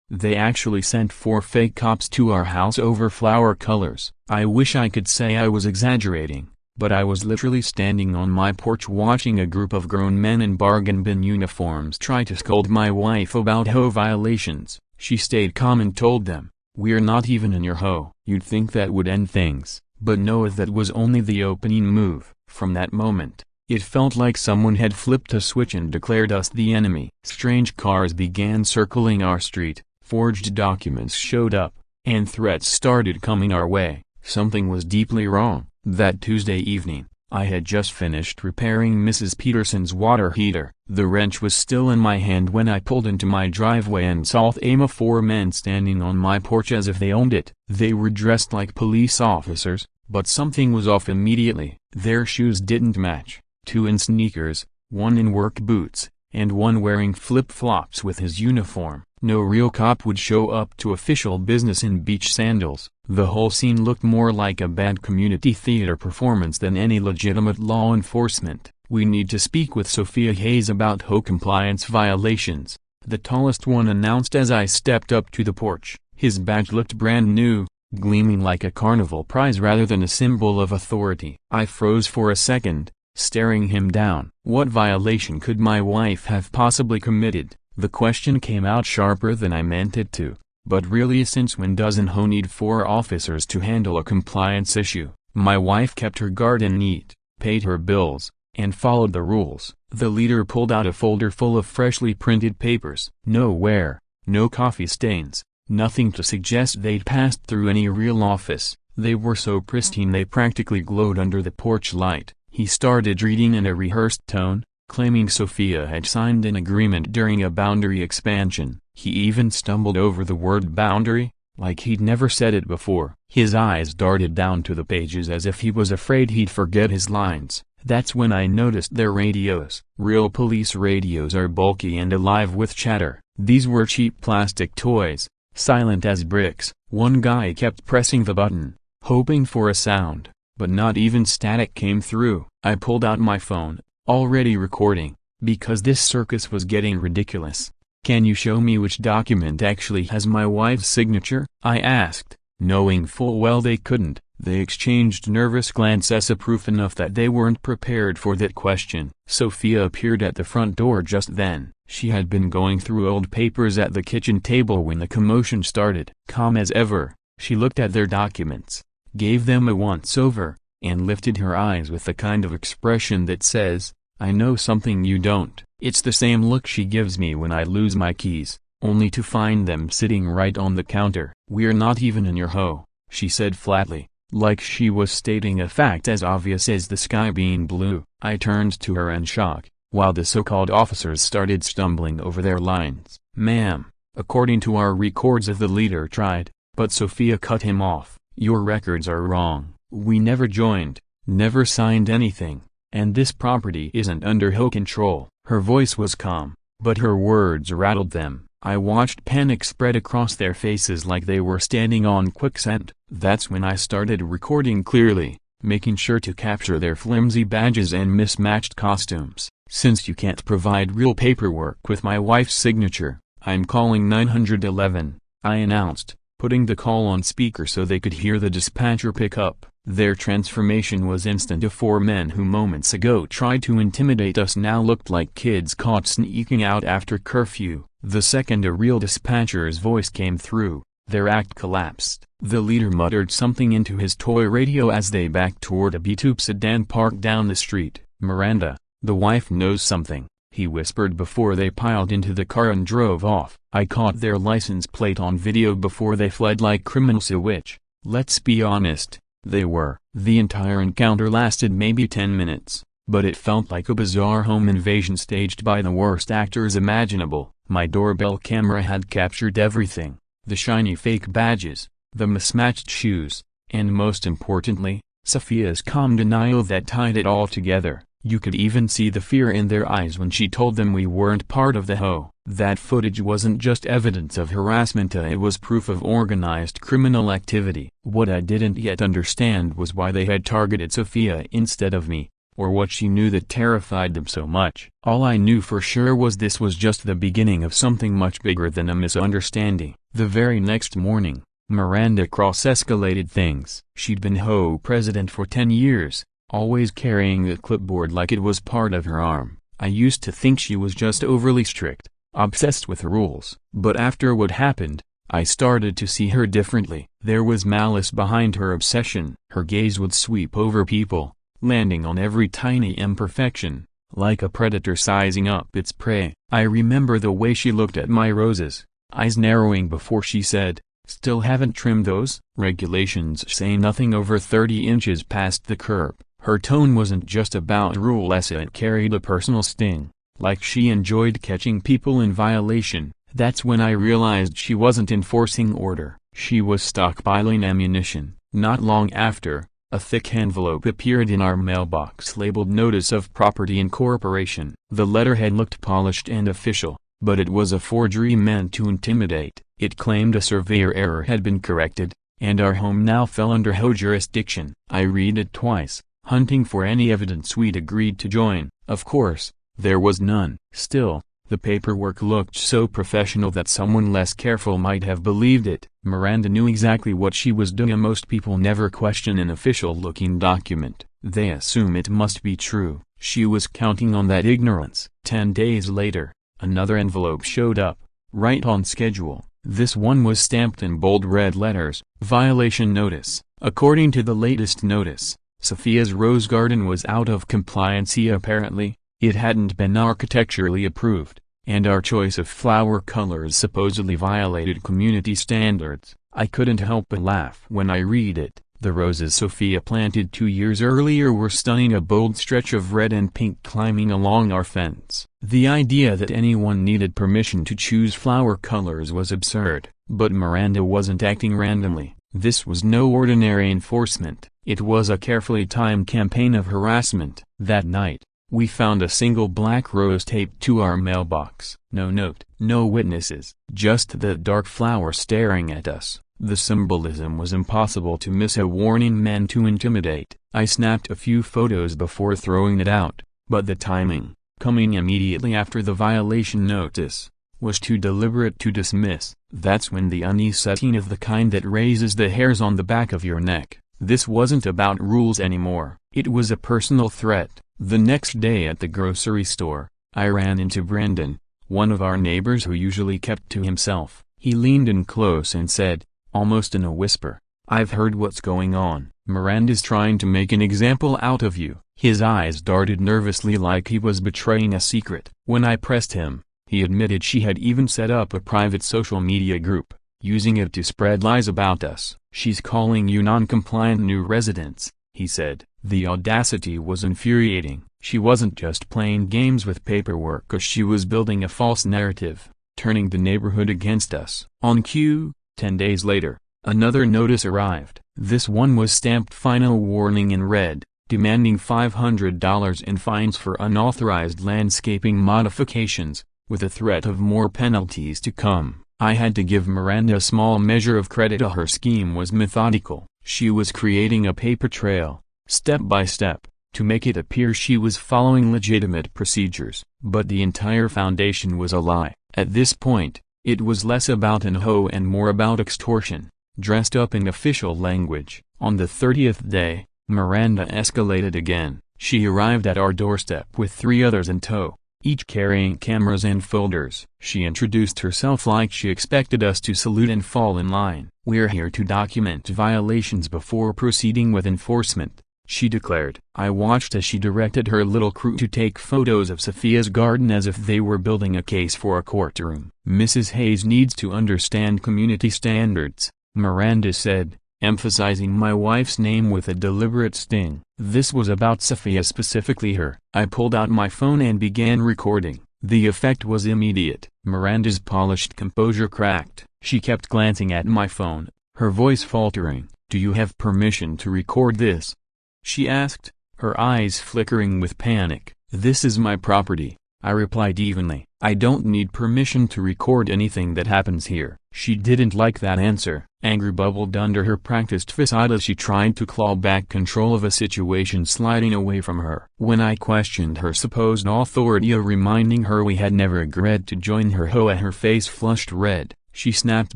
They actually sent 4 fake cops to our house over flower colors. I wish I could say I was exaggerating, but I was literally standing on my porch watching a group of grown men in bargain bin uniforms try to scold my wife about HOA violations. She stayed calm and told them, "We're not even in your HOA." You'd think that would end things, but no, that was only the opening move. From that moment, it felt like someone had flipped a switch and declared us the enemy. Strange cars began circling our street, forged documents showed up, and threats started coming our way. Something was deeply wrong. That Tuesday evening, I had just finished repairing Mrs. Peterson's water heater. The wrench was still in my hand when I pulled into my driveway and saw 4 men standing on my porch as if they owned it. They were dressed like police officers, but something was off immediately. Their shoes didn't match. 2 in sneakers, 1 in work boots, and 1 wearing flip-flops with his uniform. No real cop would show up to official business in beach sandals. The whole scene looked more like a bad community theater performance than any legitimate law enforcement. "We need to speak with Sophia Hayes about HOA compliance violations," the tallest one announced as I stepped up to the porch. His badge looked brand new, gleaming like a carnival prize rather than a symbol of authority. I froze for a second, staring him down. What violation could my wife have possibly committed? The question came out sharper than I meant it to. But really, since when doesn't HOA need 4 officers to handle a compliance issue? My wife kept her garden neat, paid her bills, and followed the rules. The leader pulled out a folder full of freshly printed papers. No wear, no coffee stains, nothing to suggest they'd passed through any real office. They were so pristine they practically glowed under the porch light. He started reading in a rehearsed tone, claiming Sophia had signed an agreement during a boundary expansion. He even stumbled over the word boundary, like he'd never said it before. His eyes darted down to the pages as if he was afraid he'd forget his lines. That's when I noticed their radios. Real police radios are bulky and alive with chatter. These were cheap plastic toys, silent as bricks. One guy kept pressing the button, hoping for a sound, but not even static came through. I pulled out my phone, already recording, because this circus was getting ridiculous. "Can you show me which document actually has my wife's signature?" I asked, knowing full well they couldn't. They exchanged nervous glances, proof enough that they weren't prepared for that question. Sophia appeared at the front door just then. She had been going through old papers at the kitchen table when the commotion started. Calm as ever, she looked at their documents, gave them a once-over, and lifted her eyes with the kind of expression that says, "I know something you don't." It's the same look she gives me when I lose my keys, only to find them sitting right on the counter. "We're not even in your HOA," she said flatly, like she was stating a fact as obvious as the sky being blue. I turned to her in shock, while the so-called officers started stumbling over their lines. "Ma'am, according to our records," the leader tried, but Sophia cut him off. "Your records are wrong. We never joined, never signed anything, and this property isn't under HOA control." Her voice was calm, but her words rattled them. I watched panic spread across their faces like they were standing on quicksand. That's when I started recording clearly, making sure to capture their flimsy badges and mismatched costumes. "Since you can't provide real paperwork with my wife's signature, I'm calling 911, I announced, putting the call on speaker so they could hear the dispatcher pick up. Their transformation was instant. The 4 men who moments ago tried to intimidate us now looked like kids caught sneaking out after curfew. The second a real dispatcher's voice came through, their act collapsed. The leader muttered something into his toy radio as they backed toward a beat-up sedan parked down the street. "Miranda, the wife knows something," he whispered before they piled into the car and drove off. I caught their license plate on video before they fled like criminals, which, let's be honest, they were. The entire encounter lasted maybe 10 minutes, but it felt like a bizarre home invasion staged by the worst actors imaginable. My doorbell camera had captured everything: the shiny fake badges, the mismatched shoes, and most importantly, Sophia's calm denial that tied it all together. You could even see the fear in their eyes when she told them we weren't part of the HOA. That footage wasn't just evidence of harassment, it was proof of organized criminal activity. What I didn't yet understand was why they had targeted Sophia instead of me, or what she knew that terrified them so much. All I knew for sure was this was just the beginning of something much bigger than a misunderstanding. The very next morning, Miranda cross-escalated things. She'd been HOA president for 10 years, always carrying the clipboard like it was part of her arm. I used to think she was just overly strict, obsessed with rules. But after what happened, I started to see her differently. There was malice behind her obsession. Her gaze would sweep over people, landing on every tiny imperfection, like a predator sizing up its prey. I remember the way she looked at my roses, eyes narrowing before she said, "Still haven't trimmed those?" Regulations say nothing over 30 inches past the curb. Her tone wasn't just about rules, it carried a personal sting, like she enjoyed catching people in violation. That's when I realized she wasn't enforcing order, she was stockpiling ammunition. Not long after, a thick envelope appeared in our mailbox labeled Notice of Property Incorporation. The letterhead looked polished and official, but it was a forgery meant to intimidate. It claimed a surveyor error had been corrected, and our home now fell under HOA jurisdiction. I read it twice, hunting for any evidence we'd agreed to join. Of course, there was none. Still, the paperwork looked so professional that someone less careful might have believed it. Miranda knew exactly what she was doing. Most people never question an official-looking document. They assume it must be true. She was counting on that ignorance. 10 days later, another envelope showed up, right on schedule. This one was stamped in bold red letters, "Violation Notice." According to the latest notice, Sophia's rose garden was out of compliance. Apparently, it hadn't been architecturally approved, and our choice of flower colors supposedly violated community standards. I couldn't help but laugh when I read it. The roses Sophia planted 2 years earlier were stunning, a bold stretch of red and pink climbing along our fence. The idea that anyone needed permission to choose flower colors was absurd. But Miranda wasn't acting randomly. This was no ordinary enforcement. It was a carefully timed campaign of harassment. That night, we found a single black rose taped to our mailbox. No note, no witnesses, just the dark flower staring at us. The symbolism was impossible to miss, a warning meant to intimidate. I snapped a few photos before throwing it out, but the timing, coming immediately after the violation notice, was too deliberate to dismiss. That's when the unease set in, of the kind that raises the hairs on the back of your neck. This wasn't about rules anymore. It was a personal threat. The next day at the grocery store, I ran into Brendan, one of our neighbors who usually kept to himself. He leaned in close and said, almost in a whisper, "I've heard what's going on. Miranda's trying to make an example out of you." His eyes darted nervously like he was betraying a secret. When I pressed him, he admitted she had even set up a private social media group, using it to spread lies about us. "She's calling you non-compliant new residents," he said. The audacity was infuriating. She wasn't just playing games with paperwork, she was building a false narrative, turning the neighborhood against us. On cue, 10 days later, another notice arrived. This one was stamped "Final Warning" in red, demanding $500 in fines for unauthorized landscaping modifications, with a threat of more penalties to come. I had to give Miranda a small measure of credit. Her scheme was methodical. She was creating a paper trail, step by step, to make it appear she was following legitimate procedures. But the entire foundation was a lie. At this point, it was less about an HOA and more about extortion, dressed up in official language. On the 30th day, Miranda escalated again. She arrived at our doorstep with 3 others in tow, each carrying cameras and folders. She introduced herself like she expected us to salute and fall in line. "We're here to document violations before proceeding with enforcement," she declared. I watched as she directed her little crew to take photos of Sophia's garden as if they were building a case for a courtroom. "Mrs. Hayes needs to understand community standards," Miranda said, emphasizing my wife's name with a deliberate sting. This was about Sophia, specifically her. I pulled out my phone and began recording. The effect was immediate. Miranda's polished composure cracked. She kept glancing at my phone, her voice faltering. "Do you have permission to record this?" she asked, her eyes flickering with panic. "This is my property," I replied evenly. "I don't need permission to record anything that happens here." She didn't like that answer. Anger bubbled under her practiced facade as she tried to claw back control of a situation sliding away from her. When I questioned her supposed authority, reminding her we had never agreed to join her HOA, her face flushed red. She snapped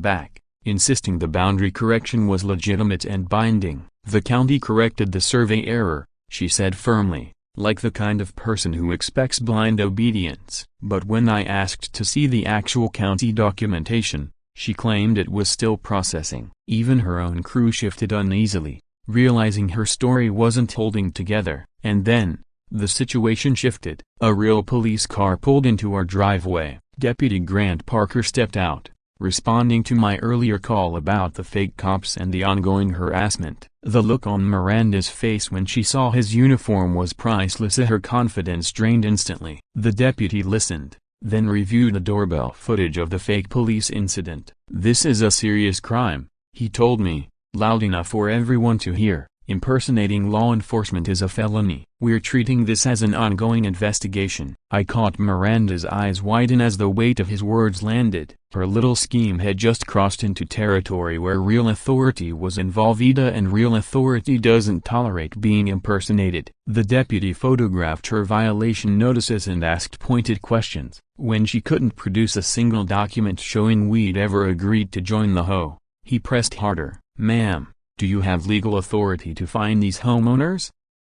back, insisting the boundary correction was legitimate and binding. "The county corrected the survey error," she said firmly, like the kind of person who expects blind obedience. But when I asked to see the actual county documentation, she claimed it was still processing. Even her own crew shifted uneasily, realizing her story wasn't holding together. And then, the situation shifted. A real police car pulled into our driveway. Deputy Grant Parker stepped out, responding to my earlier call about the fake cops and the ongoing harassment. The look on Miranda's face when she saw his uniform was priceless. Her confidence drained instantly. The deputy listened, then reviewed the doorbell footage of the fake police incident. "This is a serious crime," he told me, loud enough for everyone to hear. "Impersonating law enforcement is a felony. We're treating this as an ongoing investigation." I caught Miranda's eyes widen as the weight of his words landed. Her little scheme had just crossed into territory where real authority was involved, and real authority doesn't tolerate being impersonated. The deputy photographed her violation notices and asked pointed questions. When she couldn't produce a single document showing we'd ever agreed to join the HOA, he pressed harder. "Ma'am, do you have legal authority to fine these homeowners?"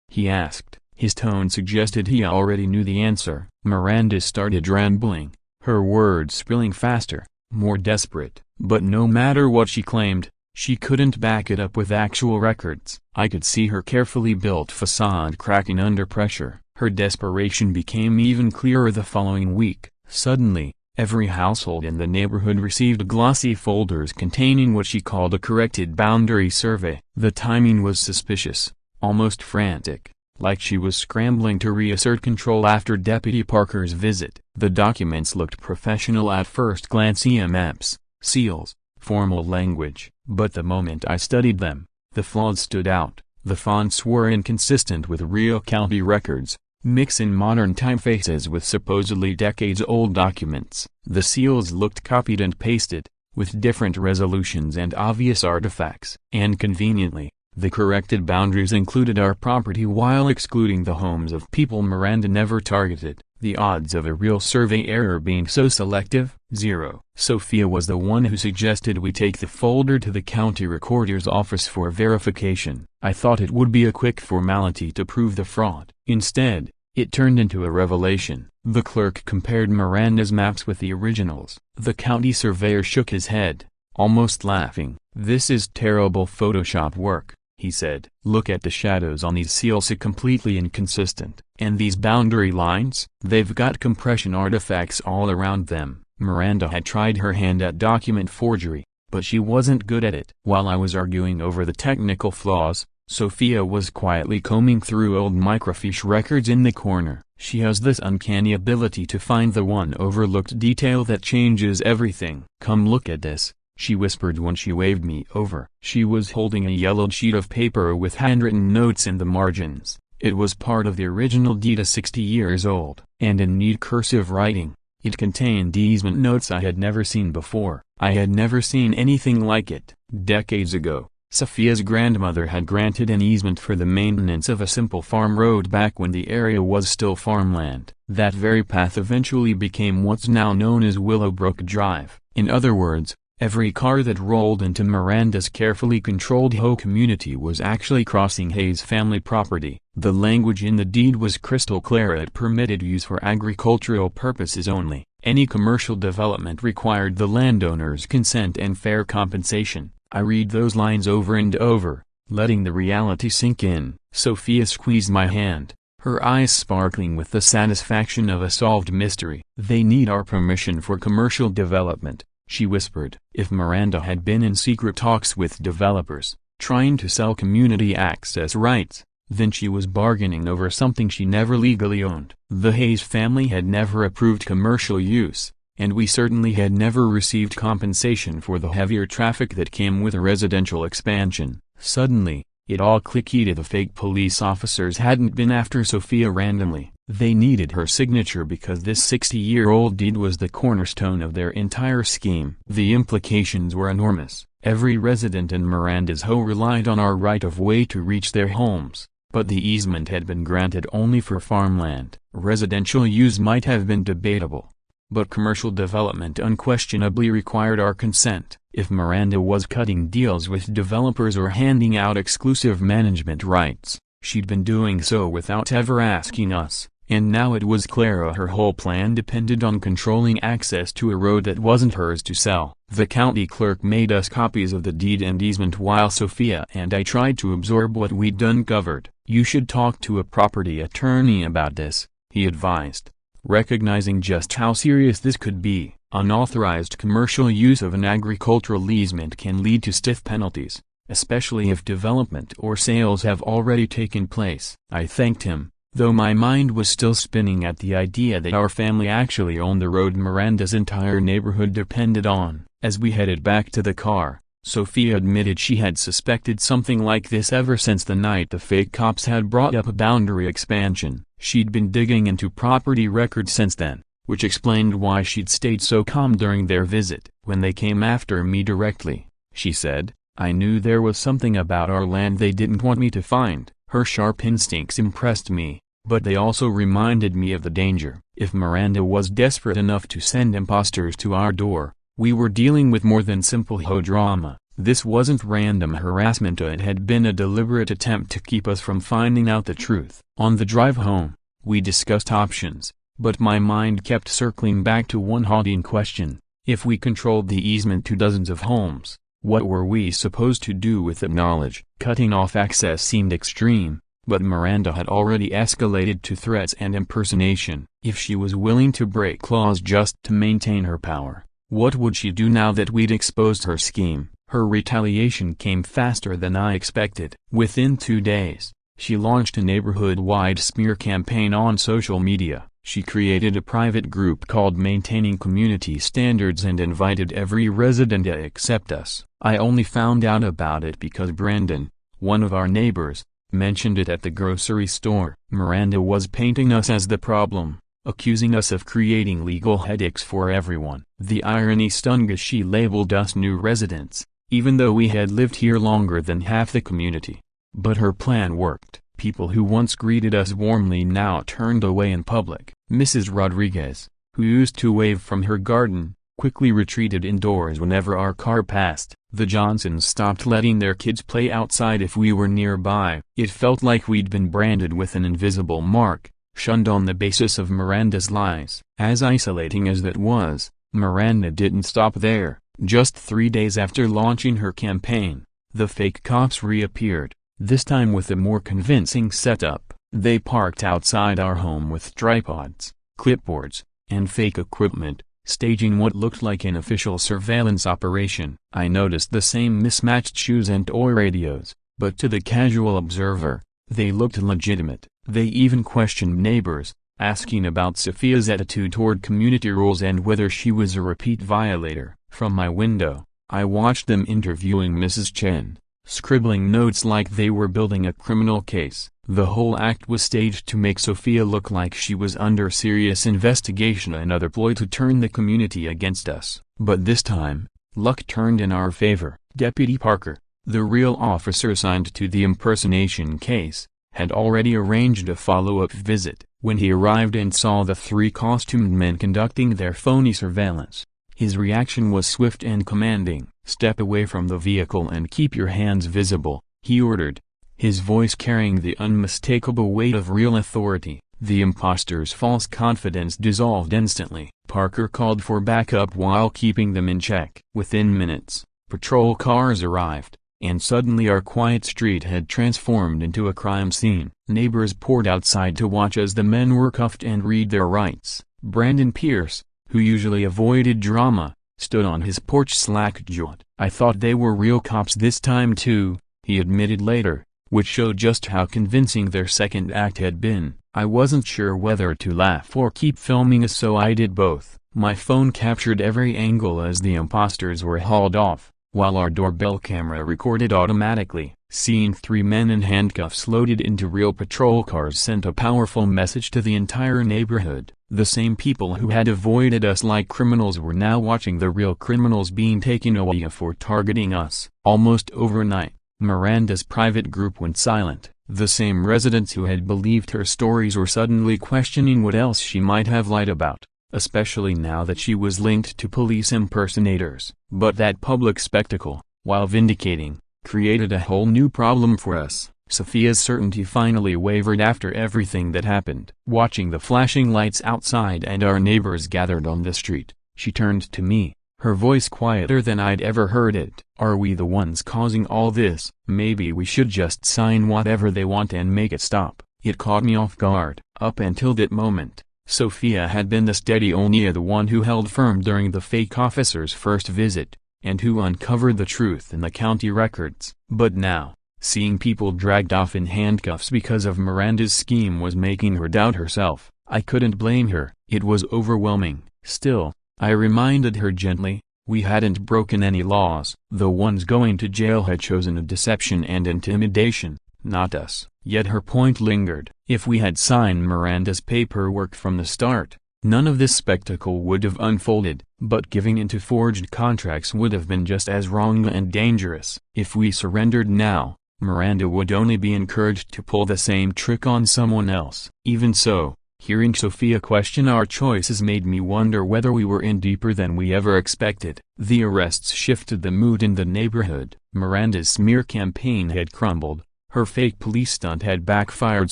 he asked. His tone suggested he already knew the answer. Miranda started rambling, her words spilling faster, more desperate. But no matter what she claimed, she couldn't back it up with actual records. I could see her carefully built facade cracking under pressure. Her desperation became even clearer the following week. Suddenly, every household in the neighborhood received glossy folders containing what she called a corrected boundary survey. The timing was suspicious, almost frantic, like she was scrambling to reassert control after Deputy Parker's visit. The documents looked professional at first glance: maps, seals, formal language. But the moment I studied them, the flaws stood out. The fonts were inconsistent with real county records, mixing modern typefaces with supposedly decades-old documents. The seals looked copied and pasted, with different resolutions and obvious artifacts. And conveniently, the corrected boundaries included our property while excluding the homes of people Miranda never targeted. The odds of a real survey error being so selective? Zero. Sophia was the one who suggested we take the folder to the county recorder's office for verification. I thought it would be a quick formality to prove the fraud. Instead, it turned into a revelation. The clerk compared Miranda's maps with the originals. The county surveyor shook his head, almost laughing. "This is terrible Photoshop work," he said. "Look at the shadows on these seals, so completely inconsistent. And these boundary lines? They've got compression artifacts all around them." Miranda had tried her hand at document forgery, but she wasn't good at it. While I was arguing over the technical flaws, Sophia was quietly combing through old microfiche records in the corner. She has this uncanny ability to find the one overlooked detail that changes everything. "Come look at this," she whispered when she waved me over. She was holding a yellowed sheet of paper with handwritten notes in the margins. It was part of the original deed, 60 years old, and in neat cursive writing, it contained easement notes I had never seen before. I had never seen anything like it. Decades ago, Sophia's grandmother had granted an easement for the maintenance of a simple farm road back when the area was still farmland. That very path eventually became what's now known as Willowbrook Drive. In other words, every car that rolled into Miranda's carefully controlled HOA community was actually crossing Hayes family property. The language in the deed was crystal clear: it permitted use for agricultural purposes only. Any commercial development required the landowner's consent and fair compensation. I read those lines over and over, letting the reality sink in. Sophia squeezed my hand, her eyes sparkling with the satisfaction of a solved mystery. "They need our permission for commercial development," she whispered. If Miranda had been in secret talks with developers, trying to sell community access rights, then she was bargaining over something she never legally owned. The Hayes family had never approved commercial use, and we certainly had never received compensation for the heavier traffic that came with a residential expansion. Suddenly, it all clicked. The fake police officers hadn't been after Sophia randomly. They needed her signature because this 60-year-old deed was the cornerstone of their entire scheme. The implications were enormous. Every resident in Miranda's HOA relied on our right-of-way to reach their homes, but the easement had been granted only for farmland. Residential use might have been debatable, but commercial development unquestionably required our consent. If Miranda was cutting deals with developers or handing out exclusive management rights, she'd been doing so without ever asking us, and now it was clear her whole plan depended on controlling access to a road that wasn't hers to sell. The county clerk made us copies of the deed and easement while Sophia and I tried to absorb what we'd uncovered. "You should talk to a property attorney about this," he advised. Recognizing just how serious this could be, unauthorized commercial use of an agricultural easement can lead to stiff penalties, especially if development or sales have already taken place. I thanked him, though my mind was still spinning at the idea that our family actually owned the road Miranda's entire neighborhood depended on. As we headed back to the car, Sophia admitted she had suspected something like this ever since the night the fake cops had brought up a boundary expansion. She'd been digging into property records since then, which explained why she'd stayed so calm during their visit. "When they came after me directly," she said, "I knew there was something about our land they didn't want me to find." Her sharp instincts impressed me, but they also reminded me of the danger. If Miranda was desperate enough to send imposters to our door, we were dealing with more than simple HOA drama. This wasn't random harassment, it had been a deliberate attempt to keep us from finding out the truth. On the drive home, we discussed options, but my mind kept circling back to one haunting question. If we controlled the easement to dozens of homes, what were we supposed to do with that knowledge? Cutting off access seemed extreme, but Miranda had already escalated to threats and impersonation. If she was willing to break laws just to maintain her power, what would she do now that we'd exposed her scheme? Her retaliation came faster than I expected. Within 2 days, she launched a neighborhood-wide smear campaign on social media. She created a private group called Maintaining Community Standards and invited every resident to accept us. I only found out about it because Brandon, one of our neighbors, mentioned it at the grocery store. Miranda was painting us as the problem, accusing us of creating legal headaches for everyone. The irony stung as she labeled us new residents, even though we had lived here longer than half the community. But her plan worked. People who once greeted us warmly now turned away in public. Mrs. Rodriguez, who used to wave from her garden, quickly retreated indoors whenever our car passed. The Johnsons stopped letting their kids play outside if we were nearby. It felt like we'd been branded with an invisible mark, shunned on the basis of Miranda's lies. As isolating as that was, Miranda didn't stop there. Just 3 days after launching her campaign, the fake cops reappeared, this time with a more convincing setup. They parked outside our home with tripods, clipboards, and fake equipment, staging what looked like an official surveillance operation. I noticed the same mismatched shoes and toy radios, but to the casual observer, they looked legitimate. They even questioned neighbors, asking about Sophia's attitude toward community rules and whether she was a repeat violator. From my window, I watched them interviewing Mrs. Chen, scribbling notes like they were building a criminal case. The whole act was staged to make Sophia look like she was under serious investigation, another ploy to turn the community against us. But this time, luck turned in our favor. Deputy Parker, the real officer assigned to the impersonation case, had already arranged a follow-up visit. When he arrived and saw the 3 costumed men conducting their phony surveillance, his reaction was swift and commanding. "Step away from the vehicle and keep your hands visible," he ordered, his voice carrying the unmistakable weight of real authority. The imposter's false confidence dissolved instantly. Parker called for backup while keeping them in check. Within minutes, patrol cars arrived, and suddenly our quiet street had transformed into a crime scene. Neighbors poured outside to watch as the men were cuffed and read their rights. Brandon Pierce, who usually avoided drama, stood on his porch slack-jawed. "I thought they were real cops this time too," he admitted later, which showed just how convincing their second act had been. "I wasn't sure whether to laugh or keep filming us, so I did both." My phone captured every angle as the imposters were hauled off, while our doorbell camera recorded automatically. Seeing 3 men in handcuffs loaded into real patrol cars sent a powerful message to the entire neighborhood. The same people who had avoided us like criminals were now watching the real criminals being taken away for targeting us. Almost overnight, Miranda's private group went silent. The same residents who had believed her stories were suddenly questioning what else she might have lied about. especially now that she was linked to police impersonators. But that public spectacle, while vindicating, created a whole new problem for us. Sophia's certainty finally wavered after everything that happened. Watching the flashing lights outside and our neighbors gathered on the street, she turned to me, her voice quieter than I'd ever heard it. "Are we the ones causing all this? Maybe we should just sign whatever they want and make it stop." It caught me off guard. Up until that moment, Sophia had been the steady Onya, the one who held firm during the fake officer's first visit, and who uncovered the truth in the county records. But now, seeing people dragged off in handcuffs because of Miranda's scheme was making her doubt herself. I couldn't blame her. It was overwhelming. Still, I reminded her gently, we hadn't broken any laws. The ones going to jail had chosen a deception and intimidation, not us. Yet her point lingered. If we had signed Miranda's paperwork from the start, none of this spectacle would have unfolded. But giving into forged contracts would have been just as wrong and dangerous. If we surrendered now, Miranda would only be encouraged to pull the same trick on someone else. Even so, hearing Sophia question our choices made me wonder whether we were in deeper than we ever expected. The arrests shifted the mood in the neighborhood. Miranda's smear campaign had crumbled, her fake police stunt had backfired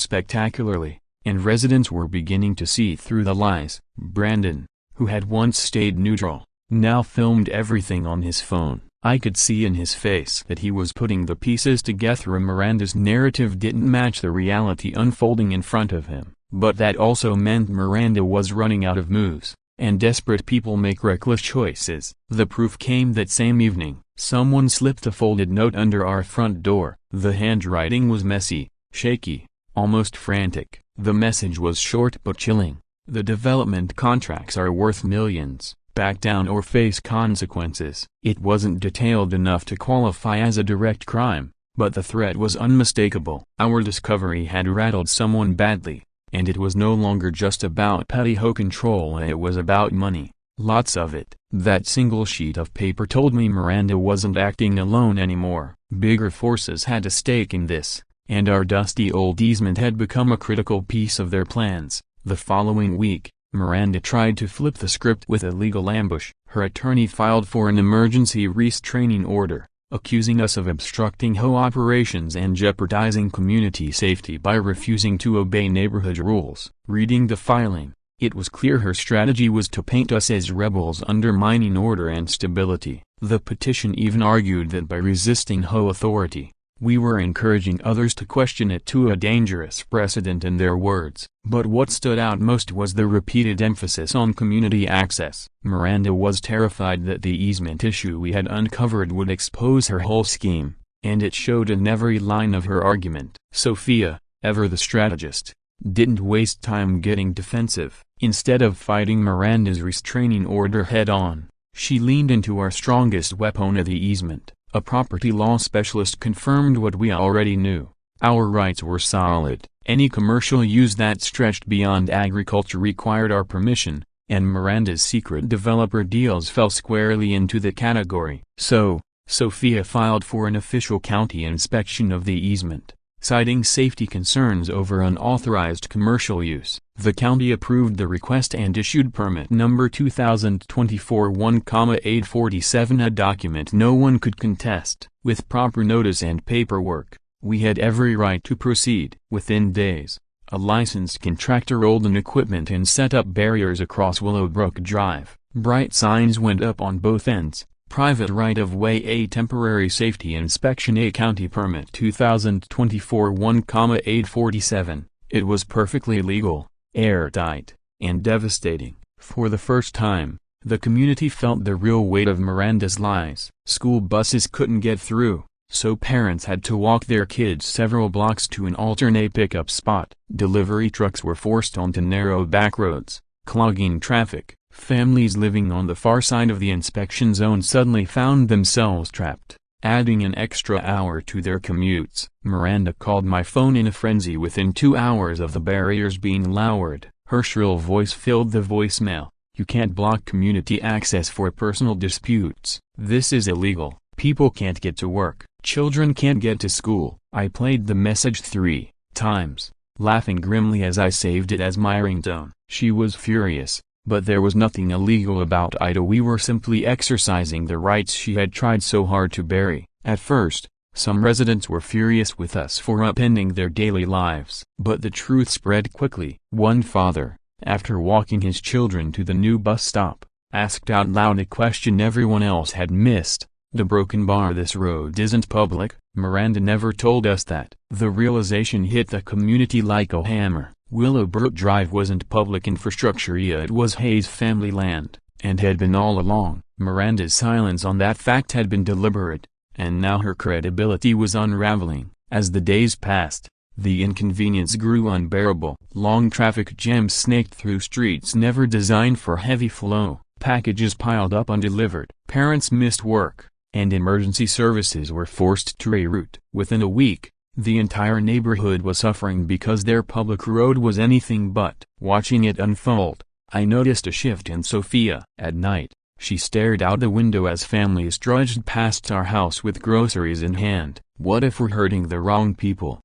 spectacularly, and residents were beginning to see through the lies. Brandon, who had once stayed neutral, now filmed everything on his phone. I could see in his face that he was putting the pieces together. Miranda's narrative didn't match the reality unfolding in front of him, but that also meant Miranda was running out of moves, and desperate people make reckless choices. The proof came that same evening. Someone slipped a folded note under our front door. The handwriting was messy, shaky, almost frantic. The message was short but chilling. "The development contracts are worth millions. Back down or face consequences." It wasn't detailed enough to qualify as a direct crime, but the threat was unmistakable. Our discovery had rattled someone badly, and it was no longer just about petty hoe control, it was about money. Lots of it. That single sheet of paper told me Miranda wasn't acting alone anymore. Bigger forces had a stake in this, and our dusty old easement had become a critical piece of their plans. The following week, Miranda tried to flip the script with a legal ambush. Her attorney filed for an emergency restraining order, accusing us of obstructing HOA operations and jeopardizing community safety by refusing to obey neighborhood rules. Reading the filing, it was clear her strategy was to paint us as rebels undermining order and stability. The petition even argued that by resisting HOA authority, we were encouraging others to question it, to a dangerous precedent in their words. But what stood out most was the repeated emphasis on community access. Miranda was terrified that the easement issue we had uncovered would expose her whole scheme, and it showed in every line of her argument. Sophia, ever the strategist, didn't waste time getting defensive. Instead of fighting Miranda's restraining order head-on, she leaned into our strongest weapon of the easement. A property law specialist confirmed what we already knew. Our rights were solid. Any commercial use that stretched beyond agriculture required our permission, and Miranda's secret developer deals fell squarely into the category. So, Sophia filed for an official county inspection of the easement, citing safety concerns over unauthorized commercial use. The county approved the request and issued permit number 2024-1,847, a document no one could contest. With proper notice and paperwork, we had every right to proceed. Within days, a licensed contractor rolled in equipment and set up barriers across Willowbrook Drive. Bright signs went up on both ends. Private right-of-way, a temporary safety inspection, a county permit 2024-1,847. It was perfectly legal, airtight, and devastating. For the first time, the community felt the real weight of Miranda's lies. School buses couldn't get through, so parents had to walk their kids several blocks to an alternate pickup spot. Delivery trucks were forced onto narrow back roads, clogging traffic. Families living on the far side of the inspection zone suddenly found themselves trapped, adding an extra hour to their commutes. Miranda called my phone in a frenzy within 2 hours of the barriers being lowered. Her shrill voice filled the voicemail. "You can't block community access for personal disputes. This is illegal. People can't get to work. Children can't get to school." I played the message 3 times, laughing grimly as I saved it as my ringtone. She was furious. But there was nothing illegal about Ida. We were simply exercising the rights she had tried so hard to bury. At first, some residents were furious with us for upending their daily lives. But the truth spread quickly. One father, after walking his children to the new bus stop, asked out loud a question everyone else had missed. The broken bar, this road isn't public. Miranda never told us that. The realization hit the community like a hammer. Willowbrook Drive wasn't public infrastructure, it was Hayes family land, and had been all along. Miranda's silence on that fact had been deliberate, and now her credibility was unraveling. As the days passed, the inconvenience grew unbearable. Long traffic jams snaked through streets never designed for heavy flow. Packages piled up undelivered. Parents missed work, and emergency services were forced to reroute. Within a week, the entire neighborhood was suffering because their public road was anything but. Watching it unfold, I noticed a shift in Sophia. At night, she stared out the window as families trudged past our house with groceries in hand. "What if we're hurting the wrong people?"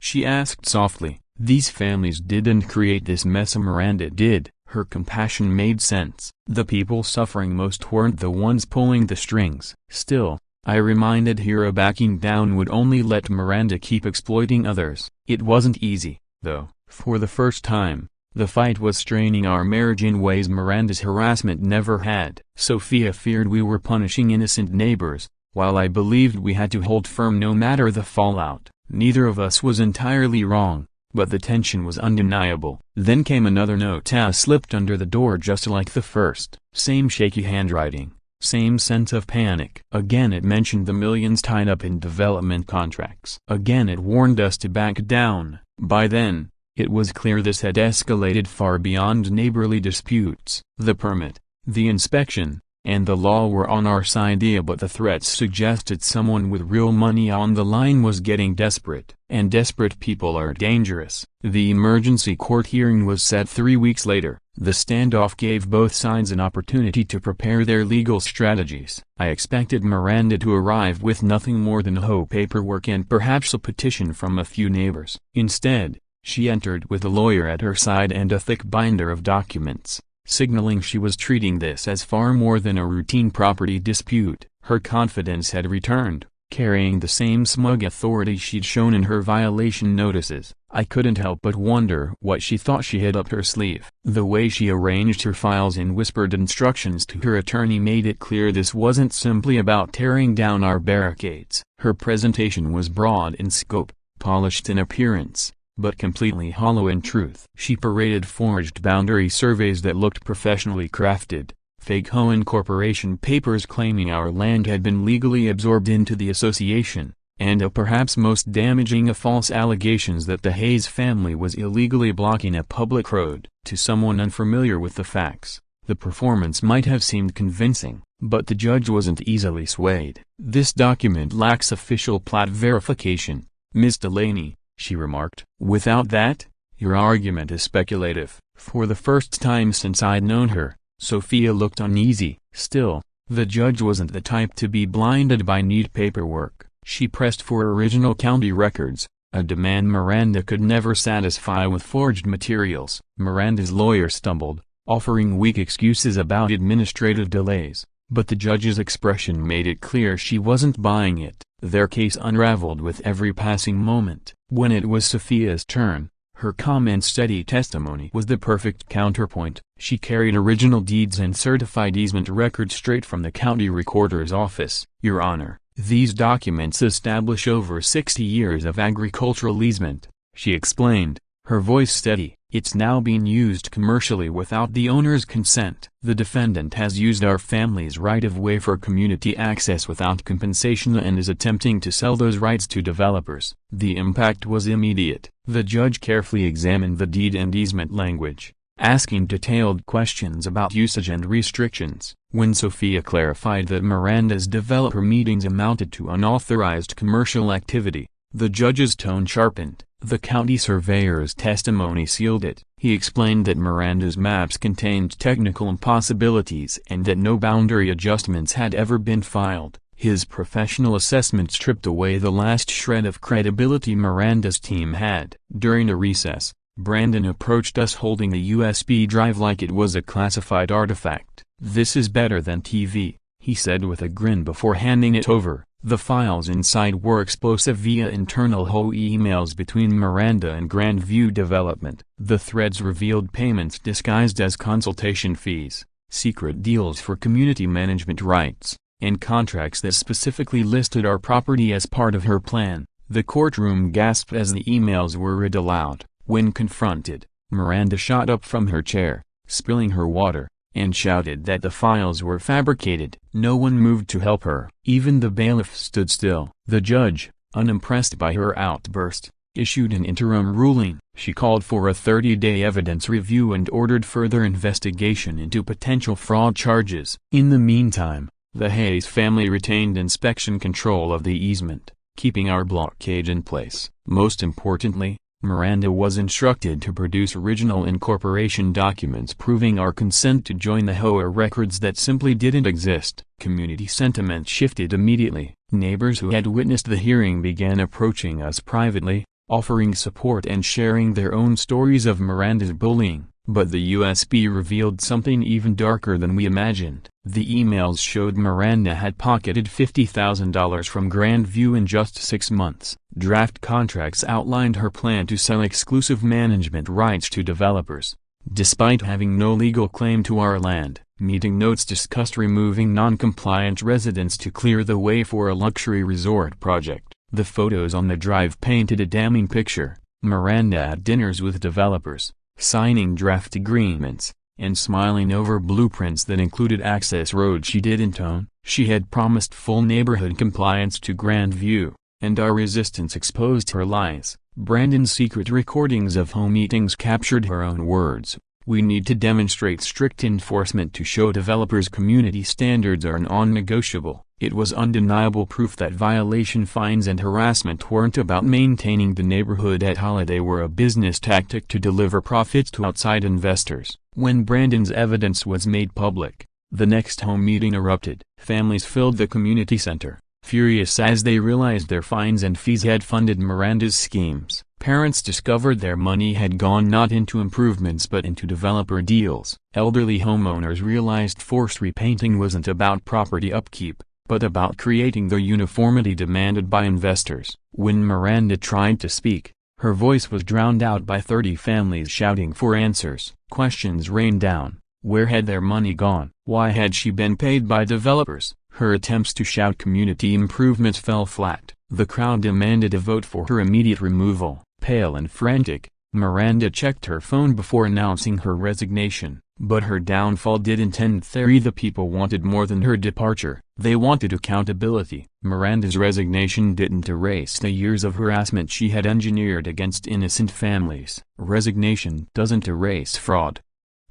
she asked softly. "These families didn't create this mess, Miranda did." Her compassion made sense. The people suffering most weren't the ones pulling the strings. Still, I reminded her backing down would only let Miranda keep exploiting others. It wasn't easy, though. For the first time, the fight was straining our marriage in ways Miranda's harassment never had. Sophia feared we were punishing innocent neighbors, while I believed we had to hold firm no matter the fallout. Neither of us was entirely wrong, but the tension was undeniable. Then came another note slipped under the door just like the first. Same shaky handwriting, same sense of panic. Again it mentioned the millions tied up in development contracts. Again it warned us to back down. By then, it was clear this had escalated far beyond neighborly disputes. The permit, the inspection, and the law were on our side, but the threats suggested someone with real money on the line was getting desperate. And desperate people are dangerous. The emergency court hearing was set 3 weeks later. The standoff gave both sides an opportunity to prepare their legal strategies. I expected Miranda to arrive with nothing more than HOA paperwork and perhaps a petition from a few neighbors. Instead, she entered with a lawyer at her side and a thick binder of documents, signaling she was treating this as far more than a routine property dispute. Her confidence had returned, carrying the same smug authority she'd shown in her violation notices. I couldn't help but wonder what she thought she had up her sleeve. The way she arranged her files and whispered instructions to her attorney made it clear this wasn't simply about tearing down our barricades. Her presentation was broad in scope, polished in appearance, but completely hollow in truth. She paraded forged boundary surveys that looked professionally crafted, fake HOA incorporation papers claiming our land had been legally absorbed into the association, and perhaps most damaging, false allegations that the Hayes family was illegally blocking a public road. To someone unfamiliar with the facts, the performance might have seemed convincing, but the judge wasn't easily swayed. "This document lacks official plat verification, Ms. Delaney," she remarked. "Without that, your argument is speculative." For the first time since I'd known her, Sophia looked uneasy. Still, the judge wasn't the type to be blinded by neat paperwork. She pressed for original county records, a demand Miranda could never satisfy with forged materials. Miranda's lawyer stumbled, offering weak excuses about administrative delays, but the judge's expression made it clear she wasn't buying it. Their case unraveled with every passing moment. When it was Sophia's turn, her calm and steady testimony was the perfect counterpoint. She carried original deeds and certified easement records straight from the county recorder's office. "Your Honor, these documents establish over 60 years of agricultural easement," she explained, her voice steady. "It's now being used commercially without the owner's consent. The defendant has used our family's right-of-way for community access without compensation and is attempting to sell those rights to developers." The impact was immediate. The judge carefully examined the deed and easement language, asking detailed questions about usage and restrictions. When Sophia clarified that Miranda's developer meetings amounted to unauthorized commercial activity, the judge's tone sharpened. The county surveyor's testimony sealed it. He explained that Miranda's maps contained technical impossibilities and that no boundary adjustments had ever been filed. His professional assessment stripped away the last shred of credibility Miranda's team had. During a recess, Brandon approached us holding a USB drive like it was a classified artifact. "This is better than TV," he said with a grin before handing it over. The files inside were explosive via internal HOA emails between Miranda and Grandview Development. The threads revealed payments disguised as consultation fees, secret deals for community management rights, and contracts that specifically listed our property as part of her plan. The courtroom gasped as the emails were read aloud. When confronted, Miranda shot up from her chair, spilling her water, and shouted that the files were fabricated. No one moved to help her. Even the bailiff stood still. The judge, unimpressed by her outburst, issued an interim ruling. She called for a 30-day evidence review and ordered further investigation into potential fraud charges. In the meantime, the Hayes family retained inspection control of the easement, keeping our blockade in place. Most importantly, Miranda was instructed to produce original incorporation documents proving our consent to join the HOA records that simply didn't exist. Community sentiment shifted immediately. Neighbors who had witnessed the hearing began approaching us privately, offering support and sharing their own stories of Miranda's bullying. But the USB revealed something even darker than we imagined. The emails showed Miranda had pocketed $50,000 from Grandview in just 6 months. Draft contracts outlined her plan to sell exclusive management rights to developers. Despite having no legal claim to our land, meeting notes discussed removing non-compliant residents to clear the way for a luxury resort project. The photos on the drive painted a damning picture. Miranda at dinners with developers, signing draft agreements, and smiling over blueprints that included access roads she didn't own. She had promised full neighborhood compliance to Grandview, and our resistance exposed her lies. Brandon's secret recordings of home meetings captured her own words. "We need to demonstrate strict enforcement to show developers community standards are non-negotiable." It was undeniable proof that violation fines and harassment weren't about maintaining the neighborhood at all. They were a business tactic to deliver profits to outside investors. When Brandon's evidence was made public, the next home meeting erupted. Families filled the community center, furious as they realized their fines and fees had funded Miranda's schemes. Parents discovered their money had gone not into improvements but into developer deals. Elderly homeowners realized forced repainting wasn't about property upkeep, but about creating the uniformity demanded by investors. When Miranda tried to speak, her voice was drowned out by 30 families shouting for answers. Questions rained down. Where had their money gone? Why had she been paid by developers? Her attempts to shout community improvements fell flat. The crowd demanded a vote for her immediate removal. Pale and frantic, Miranda checked her phone before announcing her resignation. But her downfall didn't end there. The people wanted more than her departure. They wanted accountability. Miranda's resignation didn't erase the years of harassment she had engineered against innocent families. Resignation doesn't erase fraud.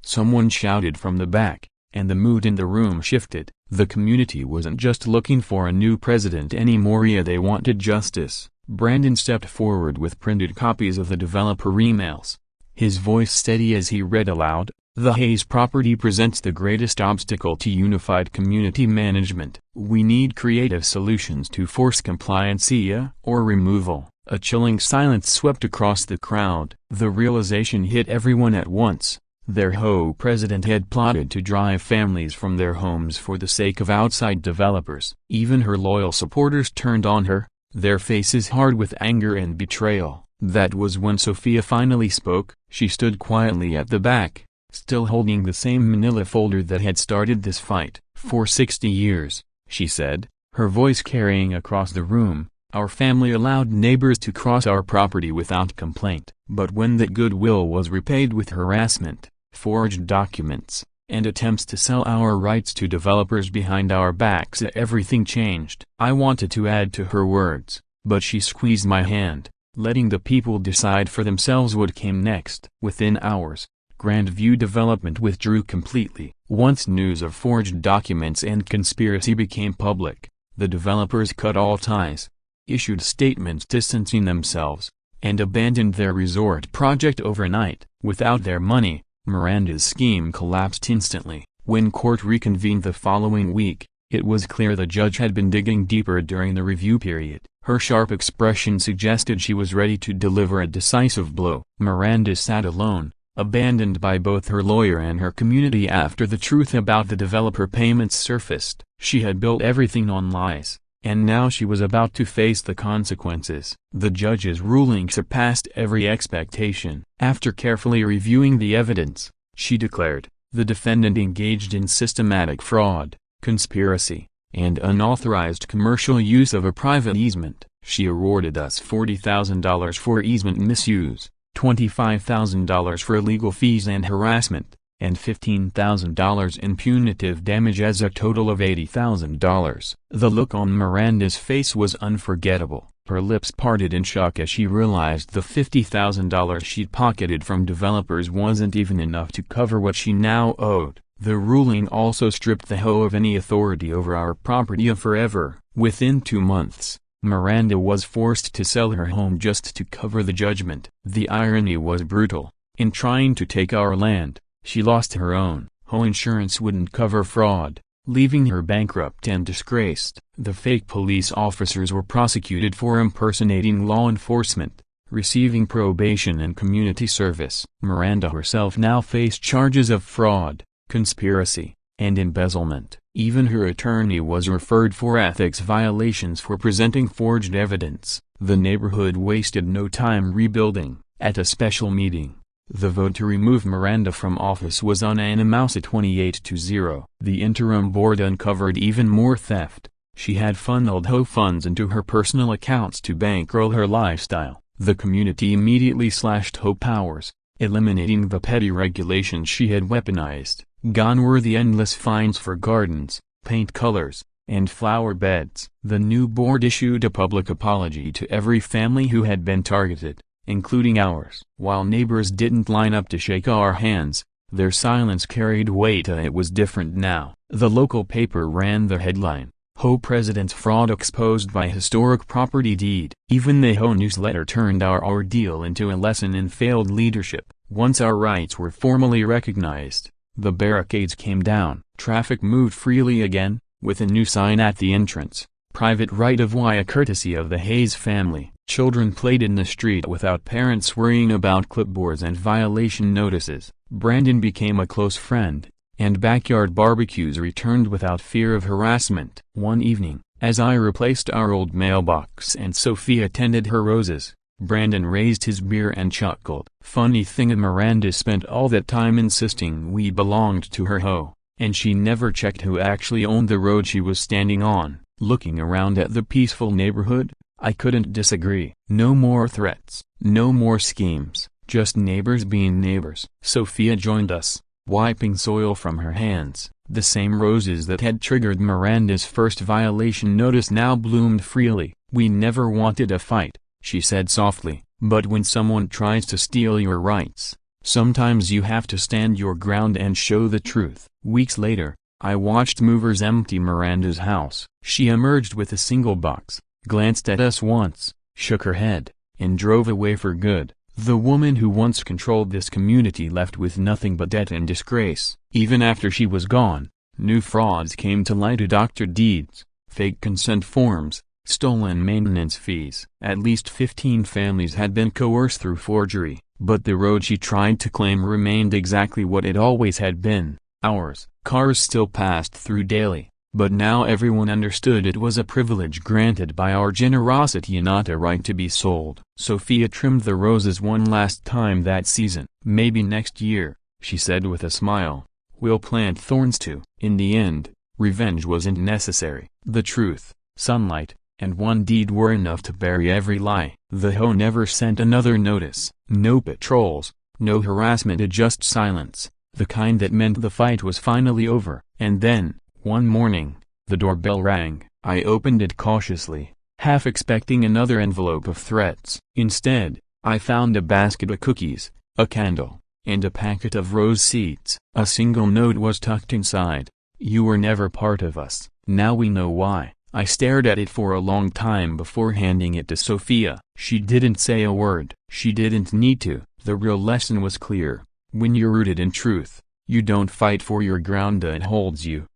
Someone shouted from the back, and the mood in the room shifted. The community wasn't just looking for a new president anymore. They wanted justice. Brandon stepped forward with printed copies of the developer emails, his voice steady as he read aloud. "The Hayes property presents the greatest obstacle to unified community management. We need creative solutions to force compliance or removal." A chilling silence swept across the crowd. The realization hit everyone at once. Their HOA president had plotted to drive families from their homes for the sake of outside developers. Even her loyal supporters turned on her, their faces hard with anger and betrayal. That was when Sophia finally spoke. She stood quietly at the back, still holding the same manila folder that had started this fight. "For 60 years, she said, her voice carrying across the room, our family allowed neighbors to cross our property without complaint. But when that goodwill was repaid with harassment, forged documents, and attempts to sell our rights to developers behind our backs, everything changed." I wanted to add to her words, but she squeezed my hand, letting the people decide for themselves what came next. Within hours, Grandview Development withdrew completely. Once news of forged documents and conspiracy became public, the developers cut all ties, issued statements distancing themselves, and abandoned their resort project overnight. Without their money, Miranda's scheme collapsed instantly. When court reconvened the following week, It was clear the judge had been digging deeper during the review period. Her sharp expression suggested she was ready to deliver a decisive blow. Miranda sat alone, abandoned by both her lawyer and her community after the truth about the developer payments surfaced. She had built everything on lies, and now she was about to face the consequences. The judge's ruling surpassed every expectation. After carefully reviewing the evidence, she declared, the defendant engaged in systematic fraud, conspiracy, and unauthorized commercial use of a private easement. She awarded us $40,000 for easement misuse, $25,000 for legal fees and harassment, and $15,000 in punitive damage as a total of $80,000. The look on Miranda's face was unforgettable. Her lips parted in shock as she realized the $50,000 she'd pocketed from developers wasn't even enough to cover what she now owed. The ruling also stripped the HOA of any authority over our property forever. Within 2 months, Miranda was forced to sell her home just to cover the judgment. The irony was brutal. In trying to take our land, she lost her own. HOA insurance wouldn't cover fraud, leaving her bankrupt and disgraced. The fake police officers were prosecuted for impersonating law enforcement, receiving probation and community service. Miranda herself now faced charges of fraud, conspiracy, and embezzlement. Even her attorney was referred for ethics violations for presenting forged evidence. The neighborhood wasted no time rebuilding. At a special meeting, the vote to remove Miranda from office was unanimous at 28-0. The interim board uncovered even more theft. She had funneled HOA funds into her personal accounts to bankroll her lifestyle. The community immediately slashed HOA powers, eliminating the petty regulations she had weaponized. Gone were the endless fines for gardens, paint colors, and flower beds. The new board issued a public apology to every family who had been targeted, including ours. While neighbors didn't line up to shake our hands, their silence carried weight. It was different now. The local paper ran the headline, HOA President's Fraud Exposed by Historic Property Deed. Even the HOA newsletter turned our ordeal into a lesson in failed leadership. Once our rights were formally recognized, the barricades came down. Traffic moved freely again, with a new sign at the entrance, private right-of-way courtesy of the Hayes family. Children played in the street without parents worrying about clipboards and violation notices. Brandon became a close friend, and backyard barbecues returned without fear of harassment. One evening, as I replaced our old mailbox and Sophia tended her roses, Brandon raised his beer and chuckled. Funny thing, Miranda spent all that time insisting we belonged to her HOA, and she never checked who actually owned the road she was standing on. Looking around at the peaceful neighborhood, I couldn't disagree. No more threats, no more schemes, just neighbors being neighbors. Sophia joined us, wiping soil from her hands. The same roses that had triggered Miranda's first violation notice now bloomed freely. We never wanted a fight, she said softly, but when someone tries to steal your rights, sometimes you have to stand your ground and show the truth. Weeks later, I watched movers empty Miranda's house. She emerged with a single box, glanced at us once, shook her head, and drove away for good. The woman who once controlled this community left with nothing but debt and disgrace. Even after she was gone, new frauds came to light: doctored deeds, fake consent forms, stolen maintenance fees. At least 15 families had been coerced through forgery, but the road she tried to claim remained exactly what it always had been, ours. Cars still passed through daily, but now everyone understood it was a privilege granted by our generosity and not a right to be sold. Sophia trimmed the roses one last time that season. Maybe next year, she said with a smile, we'll plant thorns too. In the end, revenge wasn't necessary. The truth, sunlight, and one deed were enough to bury every lie. The HOA never sent another notice. No patrols, no harassment, just silence, the kind that meant the fight was finally over. And then, one morning, the doorbell rang. I opened it cautiously, half expecting another envelope of threats. Instead, I found a basket of cookies, a candle, and a packet of rose seeds. A single note was tucked inside. You were never part of us. Now we know why. I stared at it for a long time before handing it to Sophia. She didn't say a word. She didn't need to. The real lesson was clear. When you're rooted in truth, you don't fight for your ground, it holds you.